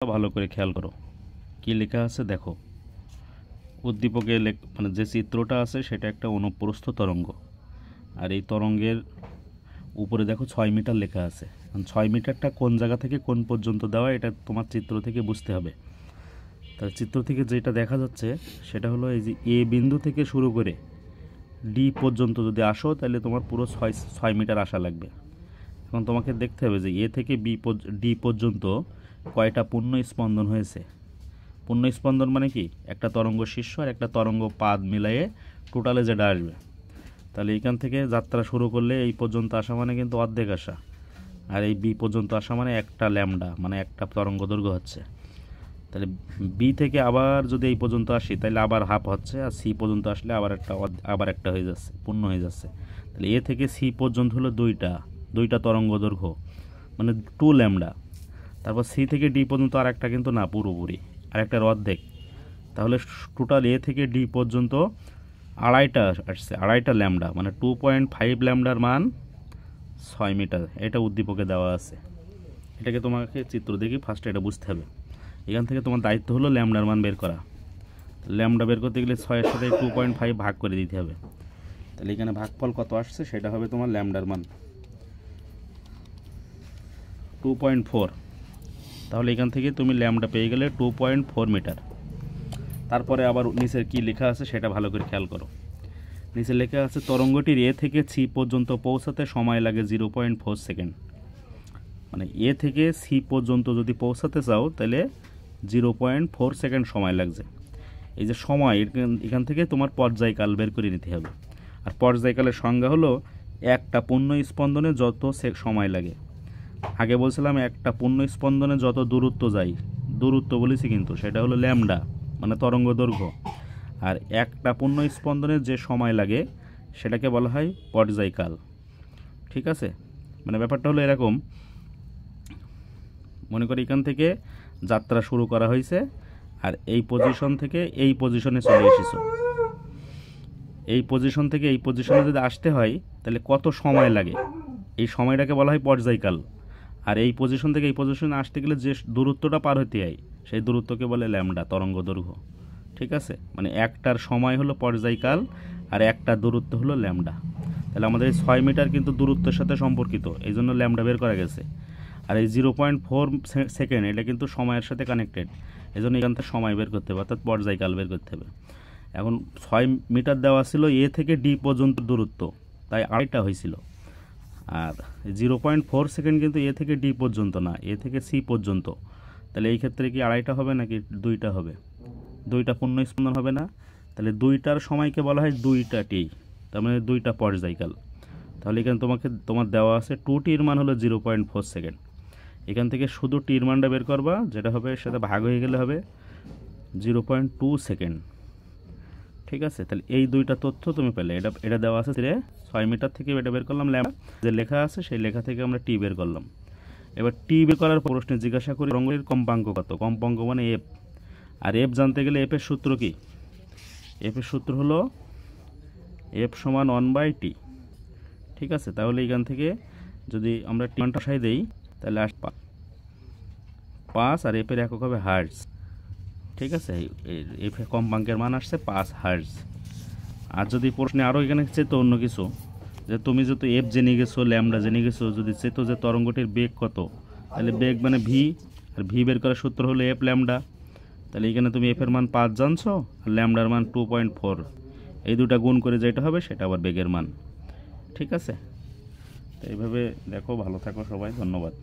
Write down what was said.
ভালো করে খেয়াল করো কি লেখা আছে দেখো। উদ্দীপকে মানে যে চিত্রটা আছে সেটা একটা অনুপ্রস্থ তরঙ্গ, আর এই তরঙ্গের উপরে দেখো 6 মিটার লেখা আছে। 6 মিটারটা কোন জায়গা থেকে কোন পর্যন্ত দেওয়া এটা তোমার চিত্র থেকে বুঝতে হবে। তাহলে চিত্র থেকে যেটা দেখা যাচ্ছে সেটা হলো এই যে এ বিন্দু থেকে শুরু করে ডি পর্যন্ত যদি আসো তাহলে তোমার পুরো 6 মিটার আসা লাগবে। এখন তোমাকে দেখতে হবে যে এ থেকে ডি পর্যন্ত কয়টা পূর্ণ স্পন্দন হয়েছে। পূর্ণ স্পন্দন মানে কি, একটা তরঙ্গ শীর্ষ আর একটা তরঙ্গ পাদ মিলাইয়ে টোটালে যেটা আসবে। তাহলে এইখান থেকে যাত্রা শুরু করলে এই পর্যন্ত আসা মানে কিন্তু অর্ধেক আসা, আর এই বি পর্যন্ত আসা মানে একটা ল্যামডা, মানে একটা তরঙ্গ দৈর্ঘ্য হচ্ছে। তাহলে বি থেকে আবার যদি এই পর্যন্ত আসি তাহলে আবার হাফ হচ্ছে, আর সি পর্যন্ত আসলে আবার একটা হয়ে যাচ্ছে, পূর্ণ হয়ে যাচ্ছে। তাহলে এ থেকে সি পর্যন্ত হলো দুইটা তরঙ্গ দৈর্ঘ্য, মানে 2 ল্যামডা। তারপর সি থেকে ডি পর্যন্ত আর একটা কিন্তু না, পুরোপুরি আর একটার অর্ধেক। তাহলে টোটাল এ থেকে ডি পর্যন্ত আড়াইটা আসছে, আড়াইটা ল্যামডা, মানে 2.5 ল্যামডার মান 6 মিটার। এটা উদ্দীপকে দেওয়া আছে। এটাকে তোমাকে চিত্র দেখি ফার্স্টে এটা বুঝতে হবে। এখান থেকে তোমার দায়িত্ব হলো ল্যামডার মান বের করা। ল্যামডা বের করতে গেলে 6 এর সাথে 2.5 ভাগ করে দিতে হবে। তাহলে এখানে ভাগফল কত আসছে সেটা হবে তোমার ল্যামডার মান 2.4। তাহলে এখান থেকে তুমি ল্যামডা পেয়ে গেলে 2.4 মিটার। তারপরে আবার নিচের কি লেখা আছে সেটা ভালো করে খেয়াল করো। নিচে লেখা আছে তরঙ্গটির এ থেকে সি পর্যন্ত পৌঁছাতে সময় লাগে 0.4 সেকেন্ড। মানে এ থেকে সি পর্যন্ত যদি পৌঁছাতে চাও তাহলে 0.4 সেকেন্ড সময় লাগছে। এই যে সময়, এখান থেকে তোমার পর্যায়কাল বের করে নিতে হবে। আর পর্যায়কালের সংজ্ঞা হলো একটা পূর্ণ স্পন্দনে যত সময় লাগে। আগে বলছিলাম একটা পূর্ণ স্পন্দনে যত দূরত্ব যায়, দূরত্ব বলেছি কিন্তু সেটা হলো ল্যামডা, মানে তরঙ্গ দৈর্ঘ্য। আর একটা পূর্ণ স্পন্দনে যে সময় লাগে সেটাকে বলা হয় পর্যায়কাল। ঠিক আছে, মানে ব্যাপারটা হলো এরকম, মনে করি এখান থেকে যাত্রা শুরু করা হয়েছে, আর এই পজিশন থেকে এই পজিশনে চলে এসেছো। এই পজিশন থেকে এই পজিশনে যদি আসতে হয় তাহলে কত সময় লাগে, এই সময়টাকে বলা হয় পর্যায়কাল। আর এই পজিশন থেকে এই পজিশনে আসতে গেলে যে দূরত্বটা পার হতে হয় সেই দূরত্বকে বলে ল্যামডা, তরঙ্গ দৈর্ঘ্য। ঠিক আছে, মানে একটার সময় হলো পর্যায়কাল আর একটা দূরত্ব হলো ল্যামডা। তাহলে আমাদের এই 6 মিটার কিন্তু দূরত্বের সাথে সম্পর্কিত, এই জন্য ল্যামডা বের করা গেছে। আর এই 0.4 সেকেন্ড এটা কিন্তু সময়ের সাথে কানেক্টেড, এই জন্য এখান থেকে সময় বের করতে হবে, অর্থাৎ পর্যায়কাল বের করতে হবে। এখন 6 মিটার দেওয়া ছিল এ থেকে ডি পর্যন্ত দূরত্ব, তাই আড়াইটা হয়েছিল। আর 0.4 সেকেন্ড কিন্তু এ থেকে ডি পর্যন্ত না, এ থেকে সি পর্যন্ত। তাহলে এই ক্ষেত্রে কি আড়াইটা হবে নাকি দুইটা হবে? দুইটা পূর্ণ স্পন্দন হবে না? তাহলে দুইটার সময়কে বলা হয় দুইটা টি, তার মানে দুইটা পর্যায়কাল। তাহলে এখানে তোমার দেওয়া আছে 2টির মান হলো 0.4 সেকেন্ড। এখান থেকে শুধু টির মানটা বের করবা, যেটা হবে সেটা ভাগ হয়ে গেলে হবে 0.2 সেকেন্ড। ঠিক আছে, তাহলে এই দুইটা তথ্য তুমি পেলে। এটা দেওয়া আছে 6 মিটার থেকে এটা বের করলাম ল্যামডা, যে লেখা আছে সেই লেখা থেকে আমরা টি বের করলাম। এবার টি বের করার প্রশ্নে জিজ্ঞাসা করি তরঙ্গের কম্পাঙ্ক কত। কম্পাঙ্ক মানে এফ, আর এফ জানতে গেলে এফের সূত্র কি? এফের সূত্র হলো এফ সমান 1/t। ঠিক আছে, তাহলে এখান থেকে যদি আমরা টি মানটা বসাই দেই তাহলে 5, আর এফের একক হবে হার্জ। ঠিক আছে, এফ কম্পাঙ্কের মান আসছে 5 হার্জ। আর যদি প্রশ্নে আরও এখানে চেতো অন্য কিছু, যে তুমি যেহেতু এফ জেনে গেছো, ল্যামডা জেনে গেছো, যদি চেতো যে তরঙ্গটির বেগ কত, তাহলে বেগ মানে ভি, আর ভি বের করার সূত্র হলো এফ ল্যামডা। তাহলে এখানে তুমি এফের মান 5 জানছো, আর ল্যামডার মান 2.4, এই দুটা গুণ করে যেটা হবে সেটা আবার বেগের মান। ঠিক আছে, তো এইভাবে দেখো। ভালো থাকো সবাই, ধন্যবাদ।